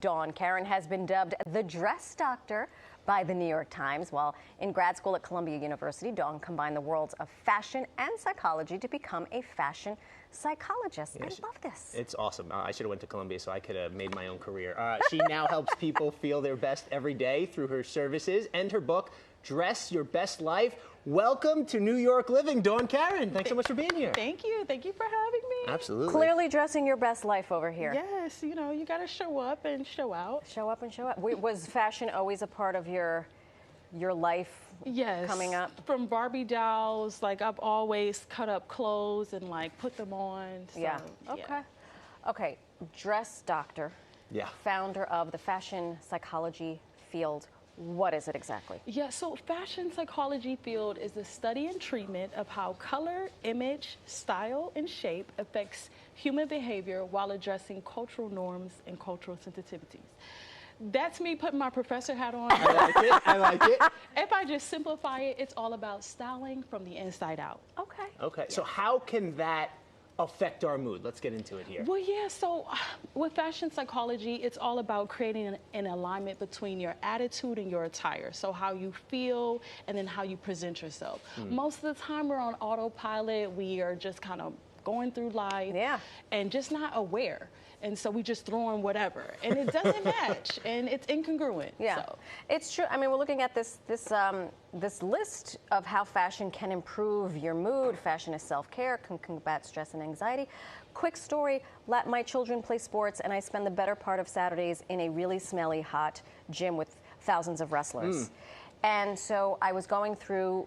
Dawnn Karen has been dubbed the dress doctor by the New York Times. While in grad school at Columbia University, Dawnn combined the worlds of fashion and psychology to become a fashion psychologist. I love this. It's awesome. I should have went to Columbia so I could have made my own career. She now helps people feel their best every day through her services and her book, Dress Your Best Life. Welcome to New York Living, Dawnn Karen. Thanks so much for being here. Thank you. Thank you for having me. Absolutely. Clearly dressing your best life over here. Yes, you know, you got to show up and show out. Show up and show out. Was fashion always a part of your life? Yes. Coming up? From Barbie dolls, like I've always cut up clothes and like put them on. So, yeah. Okay. Okay. Dress doctor. Yeah. Founder of the fashion psychology field. What is it exactly? Yeah, so fashion psychology field is the study and treatment of how color, image, style, and shape affects human behavior while addressing cultural norms and cultural sensitivities. That's me putting my professor hat on. I like it. I like it. If I just simplify it, it's all about styling from the inside out. Okay. Okay. So how can that affect our mood? Let's get into it here. Well, yeah, so with fashion psychology, it's all about creating an alignment between your attitude and your attire. So how you feel and then how you present yourself. Most of the time we're on autopilot. We are just kind of going through life and just not aware. And so we just throw on whatever, and it doesn't match, and it's incongruent. Yeah, so. It's true. I mean, we're looking at this list of how fashion can improve your mood. Fashion is self-care, can combat stress and anxiety. Quick story, my children play sports, and I spend the better part of Saturdays in a really smelly, hot gym with thousands of wrestlers. And so I was going through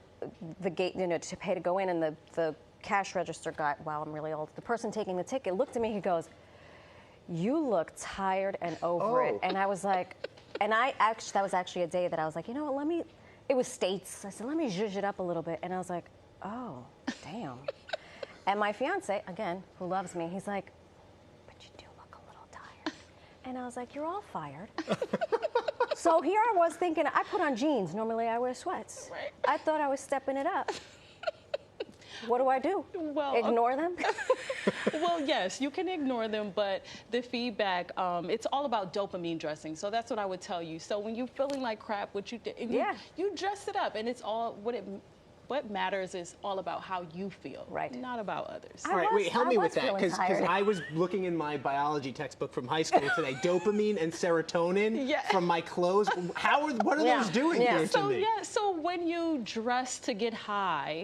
the gate, you know, to pay to go in, and the cash register guy, wow, I'm really old, the person taking the ticket looked at me, he goes, "You look tired and over it." And I was like, that was actually a day that I was like, you know what, it was States. I said, let me zhuzh it up a little bit. And I was like, oh, damn. And my fiance, again, who loves me, he's like, but you do look a little tired. And I was like, you're all fired. So here I was thinking, I put on jeans. Normally I wear sweats. Right. I thought I was stepping it up. What do I do? Well, ignore them? Well, yes, you can ignore them, but the feedback, it's all about dopamine dressing. So that's what I would tell you. So when you're feeling like crap, what you do, you dress it up, and it's all what matters is all about how you feel, not about others. All right, wait, help me with that, because I was looking in my biology textbook from high school today. Dopamine and serotonin from my clothes. What are those doing here to me? So when you dress to get high,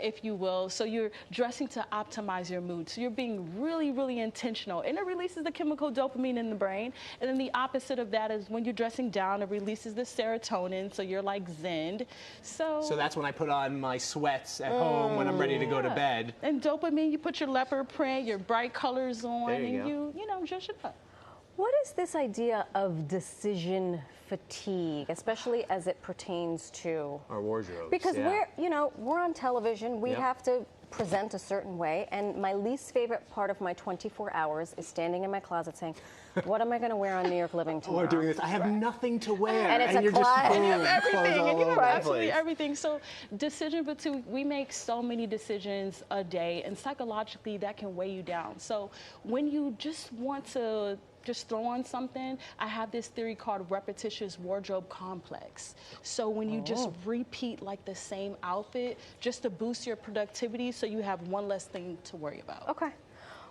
if you will, so you're dressing to optimize your mood. So you're being really, really intentional, and it releases the chemical dopamine in the brain. And then the opposite of that is when you're dressing down, it releases the serotonin, so you're like zen. So that's when I put on my sweats at home when I'm ready to go to bed. And dopamine, you put your leopard print, your bright colors on, and you know, dress it up. What is this idea of decision fatigue, especially as it pertains to our wardrobes? Because we're on television, we have to present a certain way, and my least favorite part of my 24 hours is standing in my closet saying, what am I going to wear on New York Living tomorrow? Or doing this, I have nothing to wear. And it's you're just and you have everything, and you have absolutely everything. So decision fatigue, we make so many decisions a day, and psychologically that can weigh you down. So when you just want to just throw on something, I have this theory called repetitious wardrobe complex. So when you just repeat like the same outfit just to boost your productivity, so you have one less thing to worry about. Okay.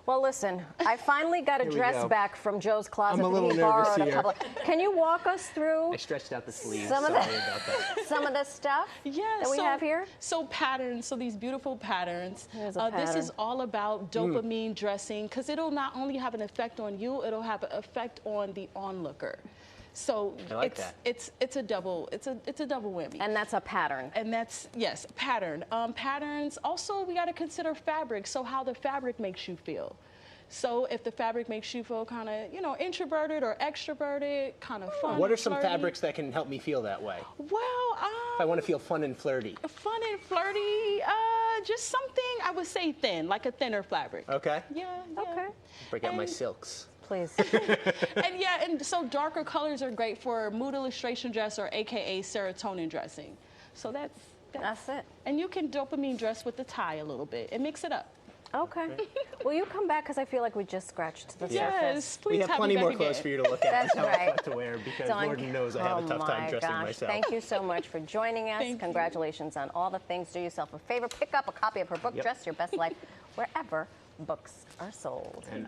Well, listen, I finally got a dress back from Joe's closet. I'm a little that he nervous borrowed here. A couple. Can you walk us through? I stretched out the sleeves. Some Sorry about that. Some of the stuff that we have here? So patterns, so these beautiful patterns. This is all about dopamine dressing, because it'll not only have an effect on you, it'll have an effect on the onlooker. So it's a double whammy. And that's a pattern. And that's pattern. Patterns. Also, we got to consider fabric. So how the fabric makes you feel. So if the fabric makes you feel kind of, you know, introverted or extroverted, kind of fun. What are some fabrics that can help me feel that way? Well, if I want to feel fun and flirty. Fun and flirty, just something I would say thin, like a thinner fabric. Okay. Yeah. Okay. Break out my silks. Please. and so darker colors are great for mood illustration dress, or AKA serotonin dressing. So that's it. And you can dopamine dress with the tie a little bit and mix it up. Okay. Will you come back? Because I feel like we just scratched the surface. Yes, please We have plenty more me back clothes again. for you to look at. That's Tell us right. what to wear because Dawnn, Lord knows I have a tough time dressing gosh. myself. Thank you so much for joining us. Thank you. Congratulations on all the things. Do yourself a favor. Pick up a copy of her book, Yep. Dress Your Best Life, wherever books are sold. And